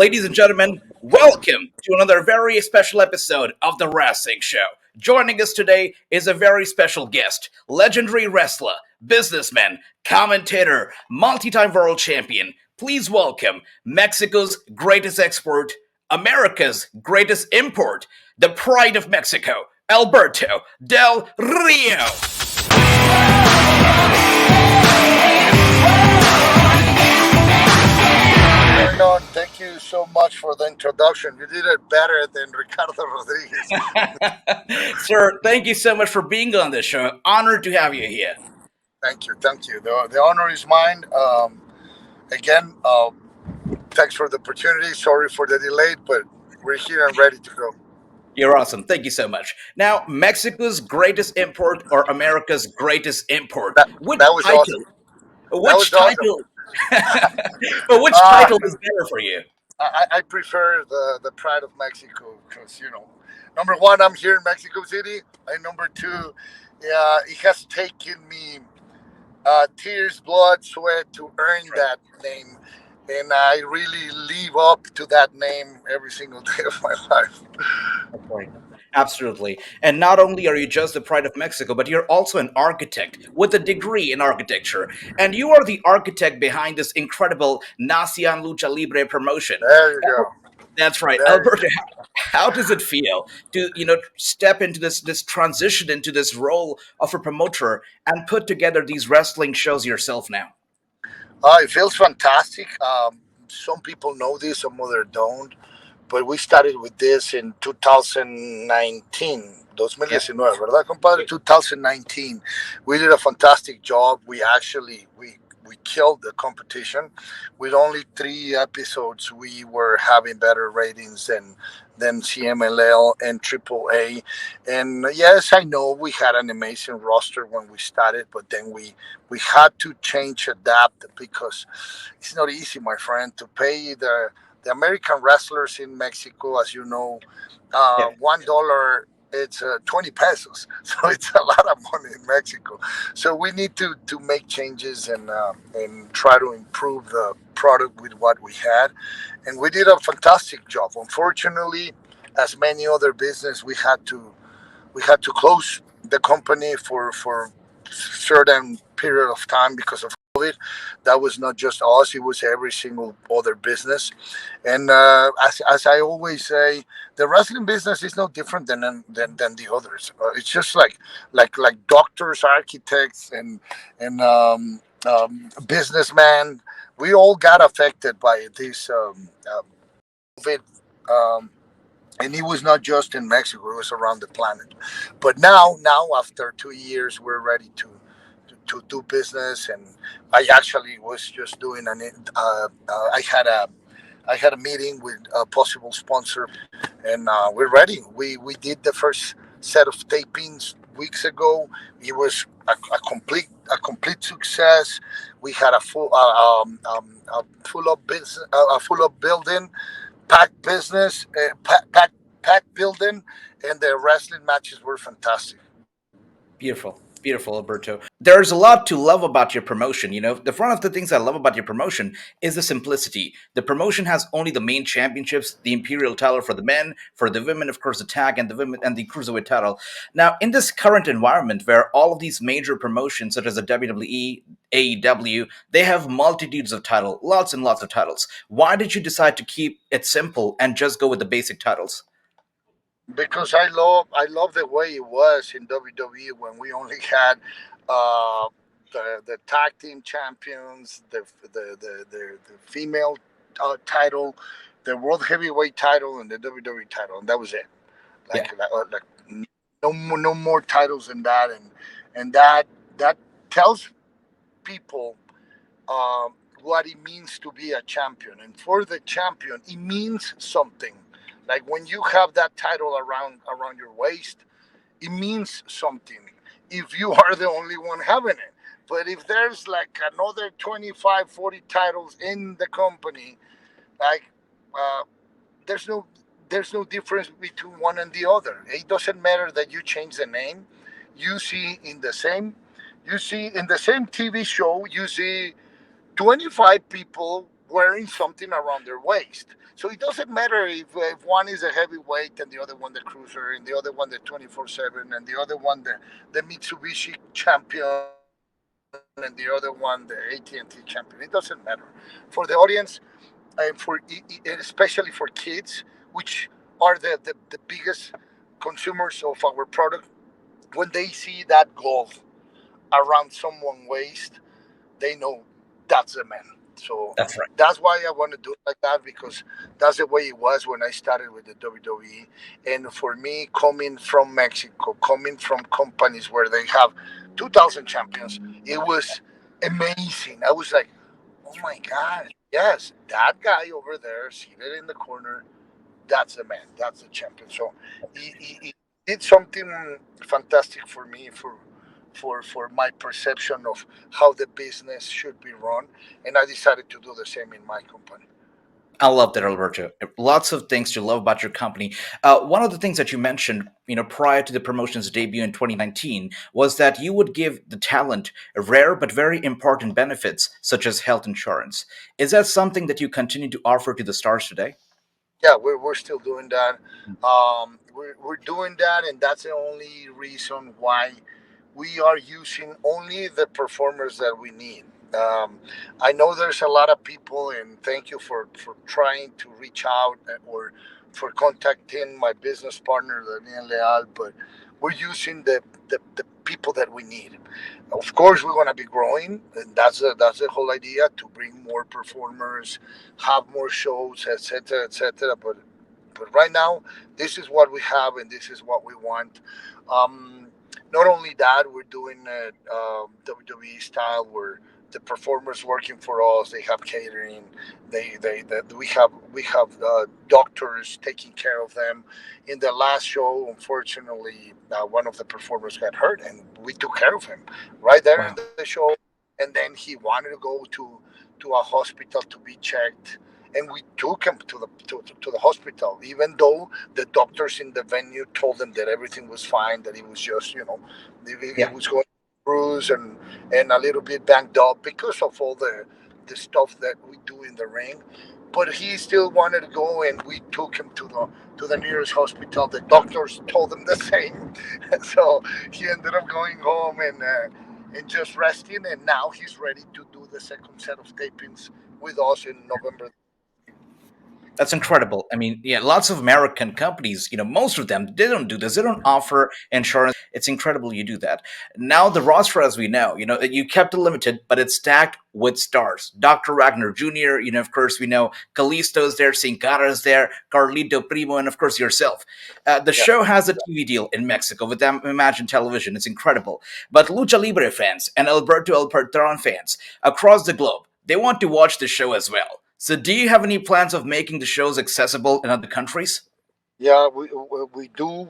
Ladies and gentlemen, welcome to another very special episode of the Wrassingh Show. Joining us today is a very special guest, legendary wrestler, businessman, commentator, multi-time world champion. Please welcome Mexico's greatest export, America's greatest import, the pride of Mexico, Alberto Del Rio. Thank you so much for the introduction. You did it better than Ricardo Rodriguez. Sir, thank you so much for being on this show. Honored to have you here. Thank you. The honor is mine. Again, thanks for the opportunity. Sorry for the delay, but we're here and ready to go. You're awesome. Thank you so much. Now, Mexico's greatest import or America's greatest import? Which was title? awesome. Which title? Awesome. But which title is better for you? I prefer the pride of Mexico because, number one, I'm here in Mexico City. And number two, it has taken me tears, blood, sweat to earn that name. And I really live up to that name every single day of my life. Okay. Absolutely. And not only are you just the pride of Mexico, but you're also an architect with a degree in architecture. And you are the architect behind this incredible Nación Lucha Libre promotion. There you go. That's right. Alberto, how does it feel to, step into this transition into this role of a promoter and put together these wrestling shows yourself now? It feels fantastic. Some people know this, some others don't. But we started with this in 2019. 2019, ¿verdad, compadre? 2019. We did a fantastic job. We killed the competition. With only 3 episodes, we were having better ratings than CMLL and AAA. And yes, I know we had an amazing roster when we started, but then we had to adapt, because it's not easy, my friend, to pay the American wrestlers in Mexico, as you know, $1, it's 20 pesos. So it's a lot of money in Mexico. So we need to make changes and try to improve the product with what we had. And we did a fantastic job. Unfortunately, as many other business, we had to close the company for certain period of time because of COVID. That was not just us; it was every single other business. And as I always say, the wrestling business is no different than the others. It's just like doctors, architects, and businessmen. We all got affected by this COVID. And it was not just in Mexico; it was around the planet. But now, after 2 years, we're ready to do business. And I actually was just doing I had a meeting with a possible sponsor, and we're ready. We did the first set of tapings weeks ago. It was a complete success. We had a full up business, a full up building, packed business, packed building, and the wrestling matches were fantastic. Beautiful, Alberto. There's a lot to love about your promotion. One of the things I love about your promotion is the simplicity. The promotion has only the main championships, the Imperial title for the men, for the women, of course, the tag, and the women and the cruiserweight title. Now, in this current environment where all of these major promotions, such as the WWE, AEW, they have multitudes of titles, lots and lots of titles. Why did you decide to keep it simple and just go with the basic titles? Because I love the way it was in WWE when we only had the tag team champions, the female title, the world heavyweight title, and the WWE title, and that was it. No more titles than that, and that tells people what it means to be a champion. And for the champion, it means something. Like when you have that title around your waist, it means something. If you are the only one having it. But if there's like another 25, 40 titles in the company, like there's no difference between one and the other. It doesn't matter that you change the name. You see in the same TV show, you see 25 people wearing something around their waist. So it doesn't matter if one is a heavyweight and the other one the cruiser and the other one the 24/7 and the other one the Mitsubishi champion and the other one the AT&T champion. It doesn't matter. For the audience, and especially for kids, which are the biggest consumers of our product, when they see that gold around someone's waist, they know that's a man. So That's right. that's why I want to do it like that, because that's the way it was when I started with the WWE. And for me, coming from Mexico, coming from companies where they have 2,000 champions, it was amazing. I was like, oh my God, yes, that guy over there seated in the corner, that's the man, that's the champion. So he did something fantastic for me, for my perception of how the business should be run, and I decided to do the same in my company. I love that, Alberto. Lots of things to love about your company. One of the things that you mentioned, prior to the promotion's debut in 2019, was that you would give the talent rare but very important benefits, such as health insurance. Is that something that you continue to offer to the stars today? Yeah, we're still doing that. We're doing that, and that's the only reason why we are using only the performers that we need. Um, I know there's a lot of people, and thank you for trying to reach out or for contacting my business partner, Daniel Leal, but we're using the people that we need. Of course, we're going to be growing, and that's the whole idea, to bring more performers, have more shows, etc., etc. But right now, this is what we have, and this is what we want. Um, Not only that, we're doing it WWE style, where the performers working for us, they have catering, we have doctors taking care of them. In the last show, unfortunately, one of the performers got hurt, and we took care of him right there in Wow. the show. And then he wanted to go to a hospital to be checked, and we took him to the hospital, even though the doctors in the venue told him that everything was fine, that he was just, he Yeah. was going through and a little bit banged up because of all the stuff that we do in the ring. But he still wanted to go, and we took him to the nearest hospital. The doctors told him the same, so he ended up going home and just resting. And now he's ready to do the second set of tapings with us in November. That's incredible. I mean, yeah, lots of American companies, most of them, they don't do this. They don't offer insurance. It's incredible you do that. Now, the roster, as we know, you kept it limited, but it's stacked with stars. Dr. Wagner Jr., of course, we know Kalisto's there, Sin Cara's there, Carlito Primo, and of course, yourself. The Yeah, show has a TV deal in Mexico with Imagine Television. It's incredible. But Lucha Libre fans and Alberto El Patron fans across the globe, they want to watch the show as well. So, do you have any plans of making the shows accessible in other countries? yeah, we do.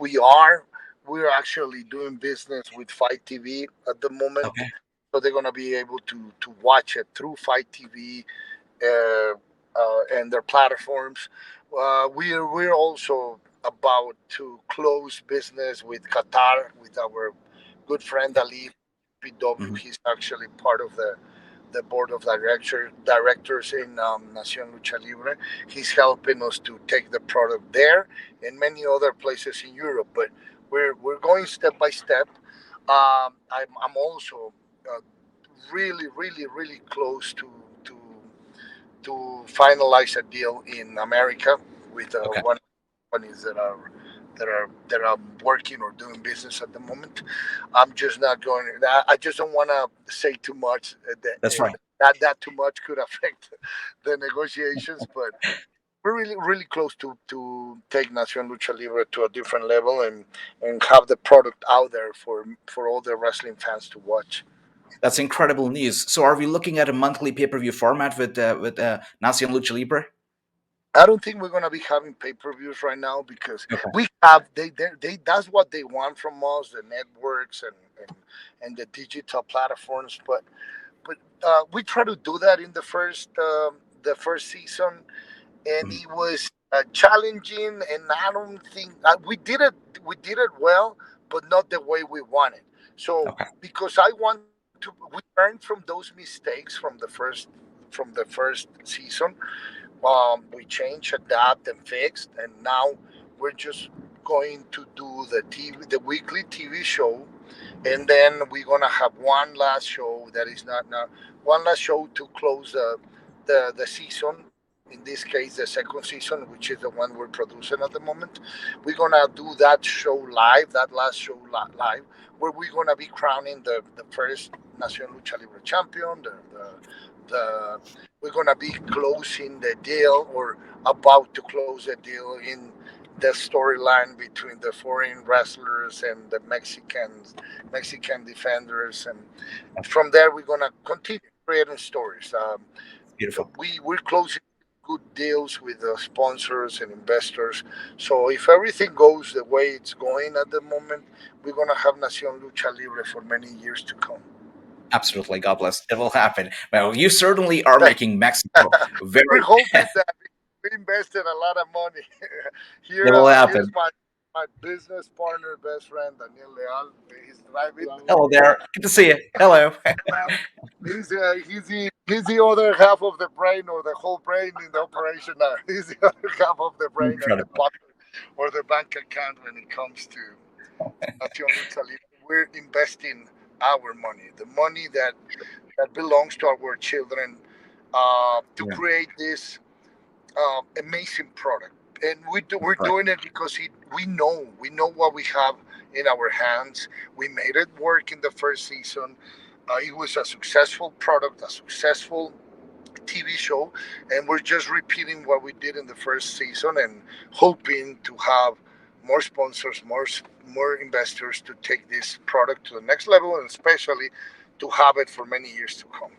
We're actually doing business with Fight TV at the moment, Okay. so they're gonna be able to watch it through Fight TV and their platforms. We're also about to close business with Qatar, with our good friend Ali PW. Mhm. He's actually part of the board of directors in Nación Lucha Libre. He's helping us to take the product there and many other places in Europe. But we're going step by step. I'm also really, really, really close to to finalize a deal in America with Okay. one of the companies that are working or doing business at the moment. I'm just not going. I just don't want to say too much. That's right. That too much could affect the negotiations, but we're really really close to take Nacion Lucha Libre to a different level and have the product out there for all the wrestling fans to watch. That's incredible news. So, are we looking at a monthly pay-per-view format with Nacion Lucha Libre? I don't think we're gonna be having pay-per-views right now, because Okay. we have they that's what they want from us, the networks and the digital platforms. But we try to do that in the first season, and Mhm. it was challenging. And I don't think we did it well, but not the way we wanted. So Okay. because I want to, we learned from those mistakes from the from the first season. We changed, adapt, and fixed, and now we're just going to do the weekly TV show, and then we're gonna have one last show that is not now one last show to close the season. In this case, the second season, which is the one we're producing at the moment. We're gonna do that show live, that last show live, where we're gonna be crowning the first Nación Lucha Libre champion. The we're gonna be closing the deal or about to close the deal in the storyline between the foreign wrestlers and the Mexican defenders, and from there we're gonna continue creating stories. Beautiful. We're closing good deals with the sponsors and investors. So if everything goes the way it's going at the moment, we're gonna have Nación Lucha Libre for many years to come. Absolutely. God bless. It will happen. Well, you certainly are making Mexico very. We're hoping that we invested a lot of money. It will Here's happen. my business partner, best friend, Daniel Leal. He's driving. Hello there. Good to see you. Hello. He's the other half of the brain, or the whole brain in the operation now. He's the other half of the brain and the Incredible. pocket or the bank account when it comes to Nación Lucha Libre. We're investing our money, the money that belongs to our children, to Yeah. create this amazing product. And we're Right. doing it because we know what we have in our hands. We made it work in the first season. It was a successful product, a successful TV show, and we're just repeating what we did in the first season and hoping to have more sponsors, more investors to take this product to the next level, and especially to have it for many years to come.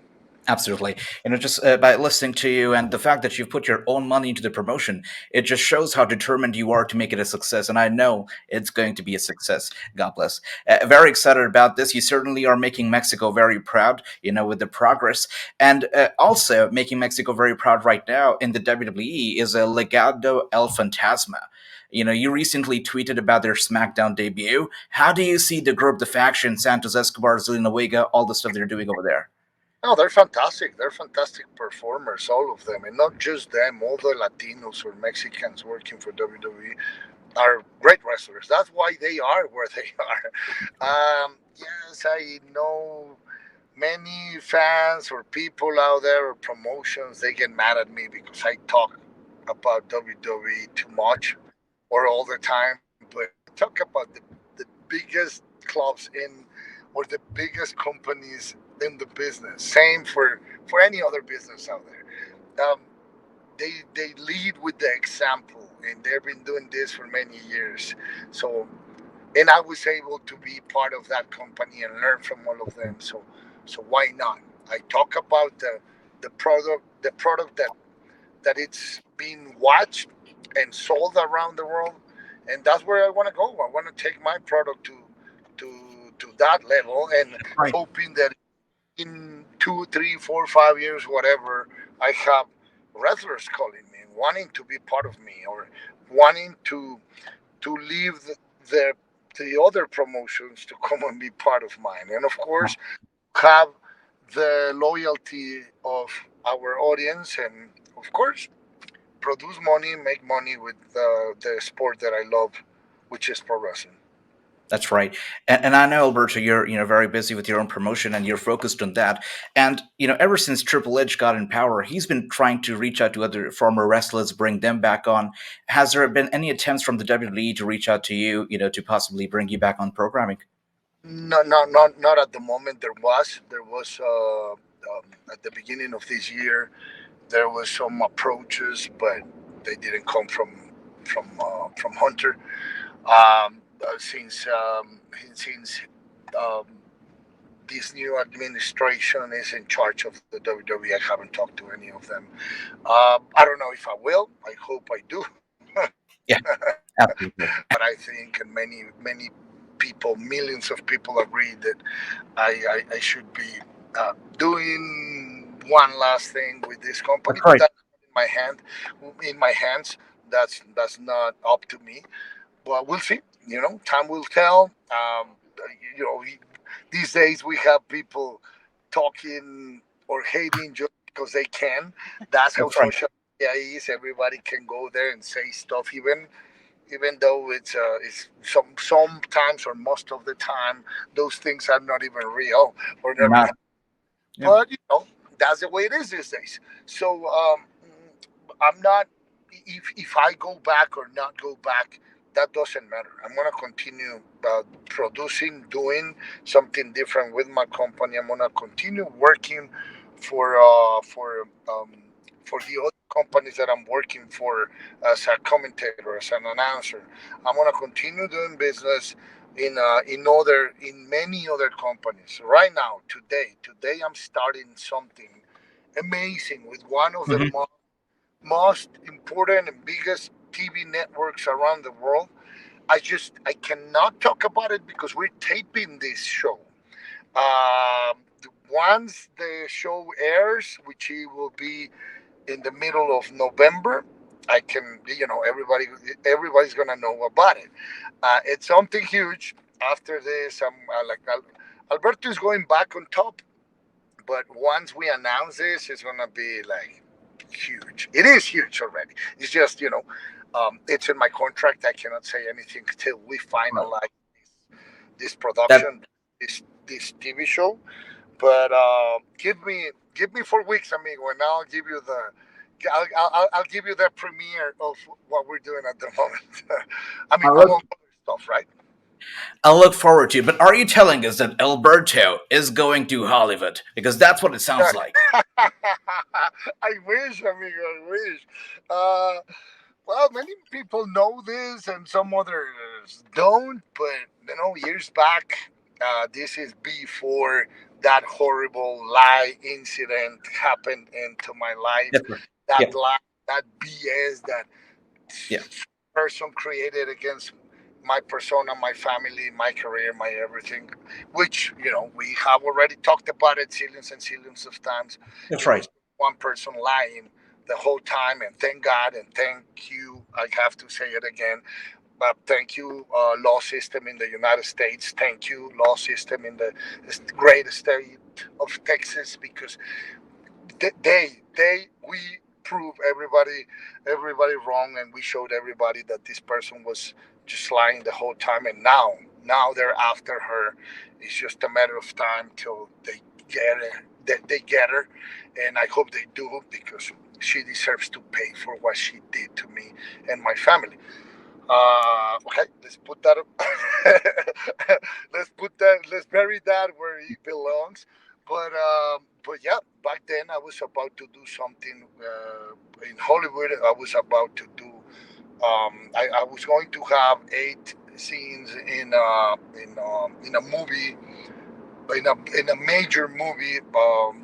Absolutely. Just by listening to you and the fact that you've put your own money into the promotion, it just shows how determined you are to make it a success. And I know it's going to be a success. God bless. Very excited about this. You certainly are making Mexico very proud, with the progress. And also making Mexico very proud right now in the WWE is a Legado El Fantasma. You recently tweeted about their SmackDown debut. How do you see the group, the faction, Santos Escobar, Zelina Vega, all the stuff they're doing over there? No, they're fantastic. They're fantastic performers, all of them, and not just them. All the Latinos or Mexicans working for WWE are great wrestlers. That's why they are where they are. Yes, I know many fans or people out there or promotions. They get mad at me because I talk about WWE too much or all the time. But talk about the biggest clubs in or the biggest companies in the business. Same for any other business out there. They lead with the example, and they've been doing this for many years. So, and I was able to be part of that company and learn from all of them. So why not? I talk about the product that it's being watched and sold around the world, and that's where I want to go. I want to take my product to to that level, and Right. hoping that in 2, 3, 4, 5 years, whatever, I have wrestlers calling me and wanting to be part of me, or wanting to leave the other promotions to come and be part of mine, and of course have the loyalty of our audience, and of course produce money, make money with the sport that I love, which is pro wrestling. That's right. And I know, Alberto, you're very busy with your own promotion and you're focused on that. And ever since Triple H got in power, he's been trying to reach out to other former wrestlers, bring them back on. Has there been any attempts from the WWE to reach out to you, to possibly bring you back on programming? No, not at the moment. There was at the beginning of this year, there was some approaches, but they didn't come from Hunter. Since um, this new administration is in charge of the WWE, I haven't talked to any of them. I don't know if I will. I hope I do. Yeah, absolutely. But I think many people, millions of people agree that I should be doing one last thing with this That's company, but right. that's in my hands. That's not up to me. But we'll see. Time will tell. You know, these days we have people talking or hating just because they can. That's how That's right. social media is. Everybody can go there and say stuff, even though it's sometimes or most of the time those things are not even real or never Not. happened. Yeah. But that's the way it is these days. So I'm not. If I go back or not go back, that doesn't matter. I'm gonna continue producing, doing something different with my company. I'm gonna continue working for uh, for um, for the other companies that I'm working for as a commentator, as an announcer. I'm gonna continue doing business in many other companies. Right now, today I'm starting something amazing with one of the Hmm. most important and biggest TV networks around the world. I cannot talk about it because we're taping this show. Um, Once the show airs, which it will be in the middle of November, I can everybody's gonna know about it. It's something huge. After this, I'm Alberto is going back on top, but once we announce this, it's gonna be like huge. It is huge already. It's just it's in my contract. I cannot say anything till we Right. finalize this That. production, this TV show. But give me 4 weeks, amigo, and I'll give you I'll give you the premiere of what we're doing at the moment. I I mean, look. among other stuff, right? I look forward to. But are you telling us that Alberto is going to Hollywood? Because that's what it sounds like. I wish, amigo. I wish. Uh, well, many people know this, and some others don't. But years back, this is before that horrible lie incident happened into my life. That's right. Yeah. That lie, that BS that Yeah. person created against my persona, my family, my career, my everything, which we have already talked about it zillions and zillions of times. That's It right. was one person lying the whole time, and thank God and thank you. I have to say it again, but thank you, law system in the United States. Thank you, law system in the great state of Texas, because we proved everybody wrong, and we showed everybody that this person was just lying the whole time, and now they're after her. It's just a matter of time till they get her. They get her, and I hope they do, because she deserves to pay for what she did to me and my family. Okay, let's put that up. Let's bury that where it belongs. But yeah, back then I was about to do something in Hollywood. I was about to do. I was going to have 8 scenes in a movie, in a major movie,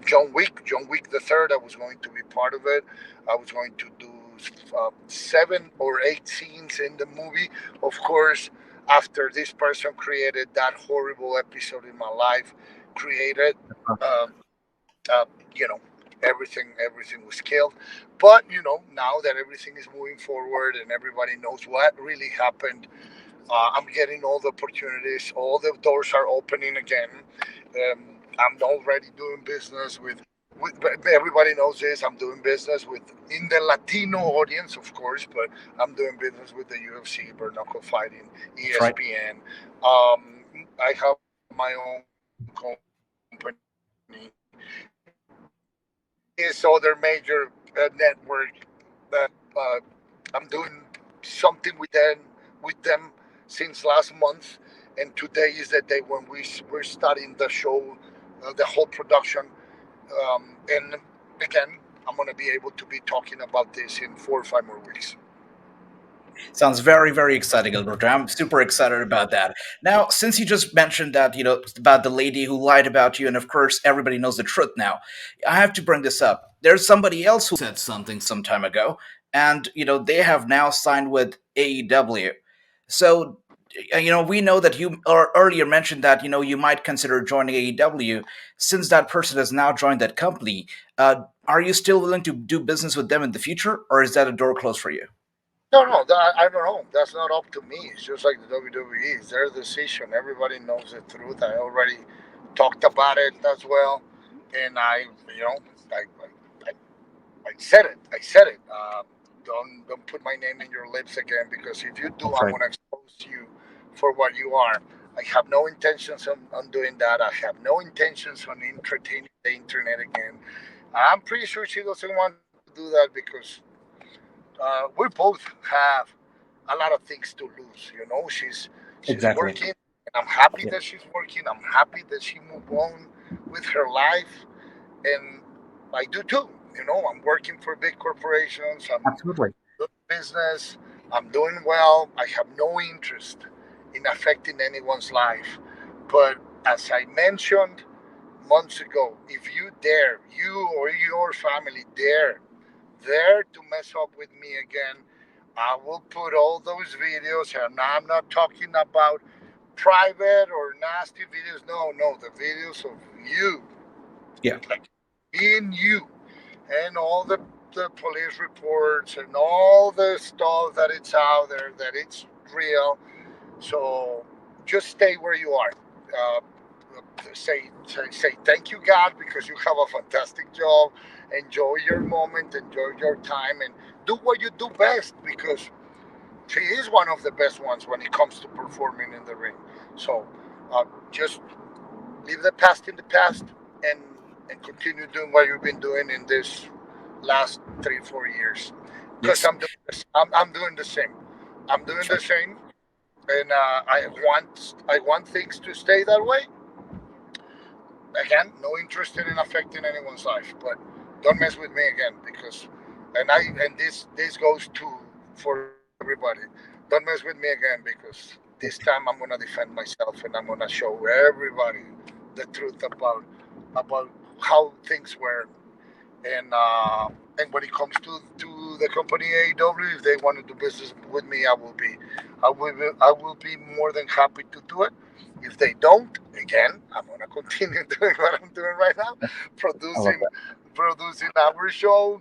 John Wick the Third. I was going to be part of it. I was going to do 7 or 8 scenes in the movie. Of course, after this person created that horrible episode in my life, created, um, uh, you know, everything was killed. But now that everything is moving forward and everybody knows what really happened, I'm getting all the opportunities. All the doors are opening again. I'm already doing business with. Everybody knows this. I'm doing business with in the Latino audience, of course, but I'm doing business with the UFC, bare knuckle fighting, That's right. ESPN. I have my own company, this other major network that I'm doing something with them since last month, and today is the day when we're starting the show, the whole production, and again, I'm gonna be able to be talking about this in 4 or 5 more weeks. Sounds very, very exciting, Alberto. I'm super excited about that. Now, since you just mentioned that, about the lady who lied about you, and of course, everybody knows the truth now, I have to bring this up. There's somebody else who said something some time ago, and, they have now signed with AEW. So, we know that you earlier mentioned that, you might consider joining AEW. Since that person has now joined that company, are you still willing to do business with them in the future, or is that a door closed for you? No, no, I don't know. That's not up to me. It's just like the WWE. It's their decision. Everybody knows the truth. I already talked about it as well, and I I said it. I said it. Don't put my name in your lips again, because if you do, That's I'm right. gonna expose you for what you are. I have no intentions on doing that. I have no intentions on entertaining the internet again. I'm pretty sure she doesn't want to do that, because we both have a lot of things to lose. She's Exactly. working, and I'm happy Yeah. that she's working. I'm happy that she moved on with her life, and I do too. I'm working for big corporations. I'm Absolutely. doing business. I'm doing well. I have no interest in affecting anyone's life. But as I mentioned months ago, if you dare, you or your family dare to mess up with me again, I will put all those videos, and I'm not talking about private or nasty videos. No, no, the videos of you, Yeah. like me and you, and all the police reports and all the stuff that it's out there, that it's real. So just stay where you are. Uh, say thank you, God, because you have a fantastic job. Enjoy your moment, enjoy your time, and do what you do best, because she is one of the best ones when it comes to performing in the ring. So just leave the past in the past, and continue doing what you've been doing in this last 3 4 years, because Yes. I'm doing the same. I'm doing That's the right. same, and I want things to stay that way. Again, no interest in affecting anyone's life, but don't mess with me again, because and this goes to for everybody. Don't mess with me again, because this Yes. time I'm gonna defend myself, and I'm gonna show everybody the truth about how things were. And when it comes to the company AEW, if they want to do business with me, I will be more than happy to do it. If they don't, again, I'm gonna continue doing what I'm doing right now, I love producing that. producing our show,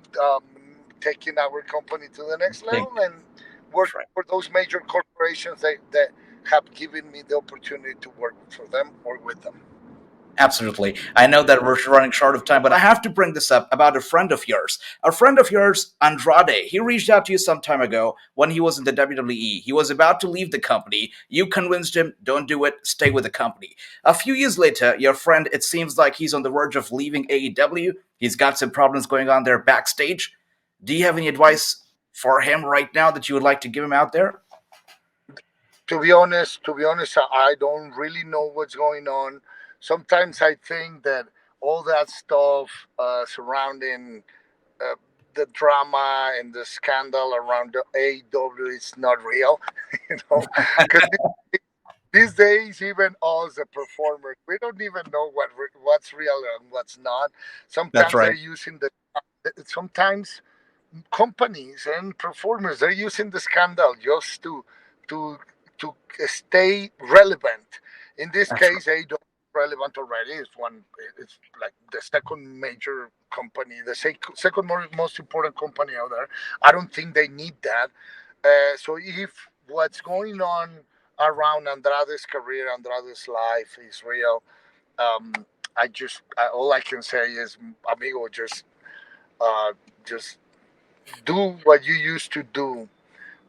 taking our company to the next Thank level, you. and That's working right. for those major corporations that have given me the opportunity to work for them or with them. Absolutely. I know that we're running short of time, but I have to bring this up about a friend of yours. A friend of yours, Andrade. He reached out to you some time ago when he was in the WWE. He was about to leave the company. You convinced him, don't do it, stay with the company. A few years later, your friend, it seems like he's on the verge of leaving AEW. He's got some problems going on there backstage. Do you have any advice for him right now that you would like to give him out there? To be honest, I don't really know what's going on. Sometimes I think that all that stuff surrounding uh, the drama and the scandal around the AEW is not real, because these days, even us, the performers, we don't even know what's real and what's not. That's Sometimes they're right. using sometimes companies and performers, they're using the scandal just to to stay relevant. In this That's case, AEW relevant already. It's like the second major company, the second most important company out there. I don't think they need that. So if what's going on around Andrade's career, Andrade's life is real, um, all I can say is, amigo, uh, just do what you used to do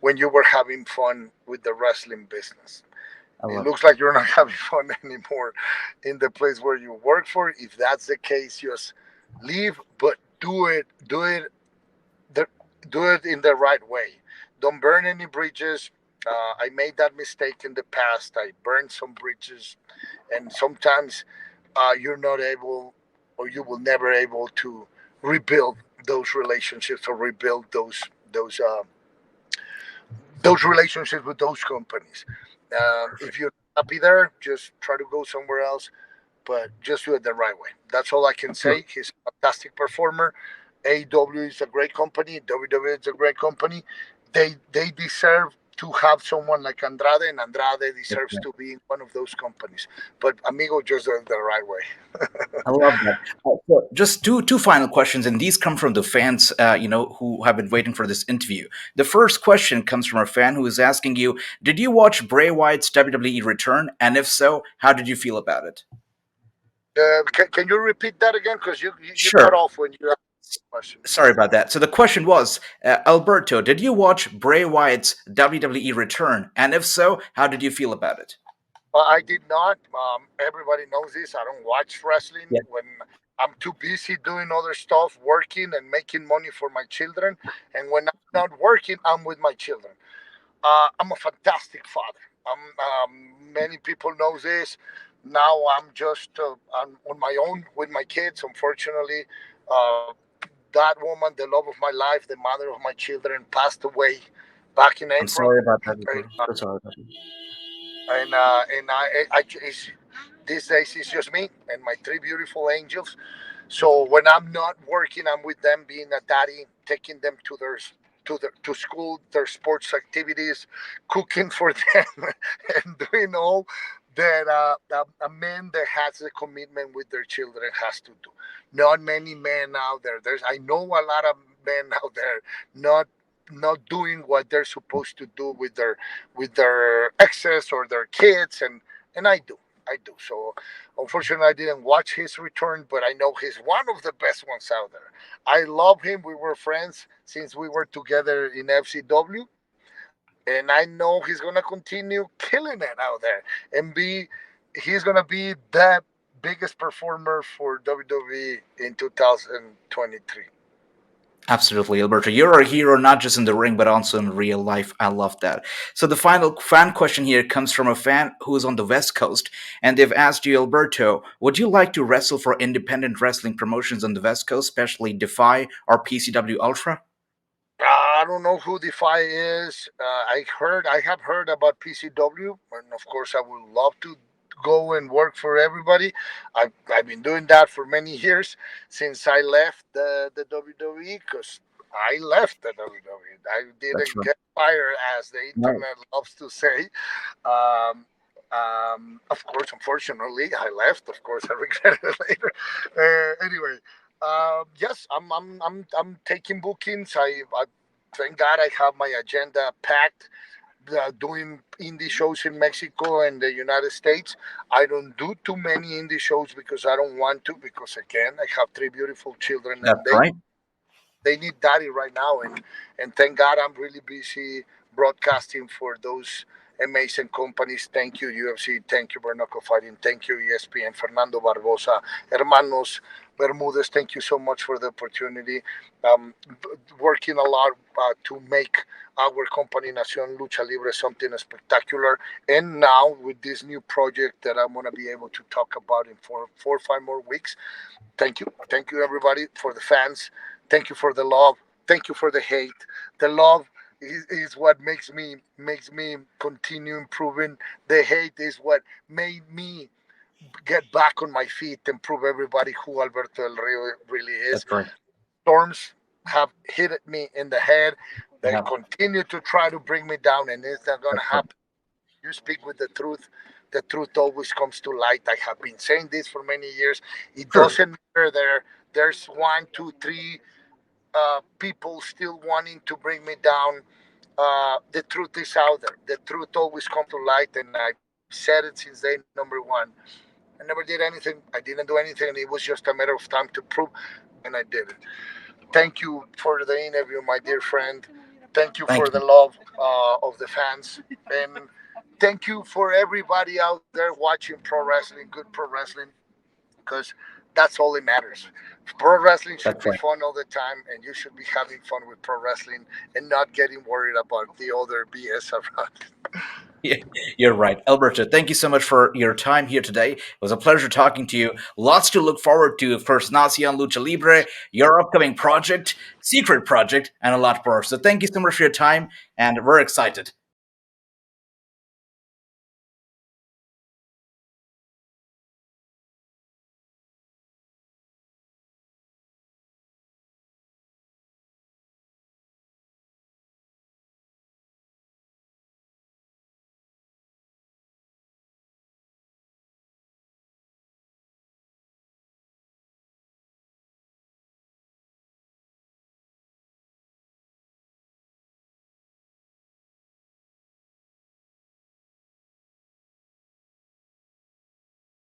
when you were having fun with the wrestling business. I It love it. looks like you're not having fun anymore in the place where you work for. If that's the case, just leave, but the, do it in the right way. Don't burn any bridges. I made that mistake in the past. I burned some bridges, and sometimes you're not able, or you will never able to rebuild those relationships, or rebuild those uh, those relationships with those companies. If you're happy there, just try to go somewhere else, but just do it the right way. That's all I can say. He's a fantastic performer. AEW is a great company. WWE is a great company. They deserve to have someone like Andrade, and Andrade deserves to be in one of those companies. But amigo, just do it the right way. I love that. So just two final questions, and these come from the fans, who have been waiting for this interview. The first question comes from a fan who is asking you, "Did you watch Bray Wyatt's WWE Return? And if so, how did you feel about it?" Can you repeat that again? Because you cut Sure. off when you. question. Sorry about that. So the question was, Alberto, did you watch Bray Wyatt's WWE Return? And if so, how did you feel about it? I did not. Everybody knows this. I don't watch wrestling Yeah, when I'm too busy doing other stuff, working and making money for my children. And when I'm not working, I'm with my children. I'm a fantastic father. Many people know this. Now I'm just I'm on my own with my kids. Unfortunately, uh, that woman, the love of my life, the mother of my children, passed away back in I'm April. sorry about that, And Alberto. So sorry about it. these days it's just me and my three beautiful angels. So when I'm not working, I'm with them, being a daddy, taking them to school, their sports activities, cooking for them, and doing all that a man that has a commitment with their children has to do. Not many men out there. I know a lot of men out there not doing what they're supposed to do with their exes or their kids, and I do. So unfortunately, I didn't watch his return, but I know he's one of the best ones out there. I love him. We were friends since we were together in FCW, and I know he's gonna continue killing it out there and be. He's gonna be the biggest performer for WWE in 2023. Absolutely, Alberto. You're a hero not just in the ring, but also in real life. I love that. So the final fan question here comes from a fan who is on the West Coast, and they've asked you, Alberto, would you like to wrestle for independent wrestling promotions on the West Coast, especially Defy or PCW Ultra? I don't know who Defy is. I have heard about PCW, and of course, I would love to go and work for everybody. I've been doing that for many years since I left the WWE, because I left the WWE. I That's didn't right. get fired, as the Right. internet loves to say. Um, of course, unfortunately, I left. Of course, I regret it later. Anyway, yes, I'm taking bookings. I thank God I have my agenda packed. Doing indie shows in Mexico and the United States. I don't do too many indie shows because I don't want to. Because again, I have three beautiful children That's and right. they need daddy right now, and thank God I'm really busy broadcasting for those amazing companies. Thank you UFC, thank you Bernacle Fighting, thank you ESPN, Fernando Barbosa, Hermanos Bermudez. Thank you so much for the opportunity. Working a lot to make our company Nación Lucha Libre something spectacular. And now with this new project that I'm gonna be able to talk about in 4 or 5 more weeks. Thank you everybody, for the fans. Thank you for the love. Thank you for the hate. The love is what makes me continue improving. The hate is what made me get back on my feet and prove everybody who Alberto Del Rio really is. That's right. Storms have hit me in the head. They Yeah. continue to try to bring me down, and it's not gonna That's right. happen. You speak with the truth. The truth always comes to light. I have been saying this for many years. It Sure. doesn't matter there's one, two, three people still wanting to bring me down. The truth is out there. The truth always comes to light, and I've said it since day number one. I never did anything. I didn't do anything, and it was just a matter of time to prove, and I did it. Thank you for the interview, my dear friend. Thank you Thank for the you. love of the fans, and thank you for everybody out there watching pro wrestling, good pro wrestling, because that's all that matters. Pro wrestling should That's be right. fun all the time, and you should be having fun with pro wrestling and not getting worried about the other BS around. Yeah, you're right. Alberto, thank you so much for your time here today. It was a pleasure talking to you. Lots to look forward to. Of course, Nación Lucha Libre, your upcoming project, secret project, and a lot more. So thank you so much for your time, and we're excited.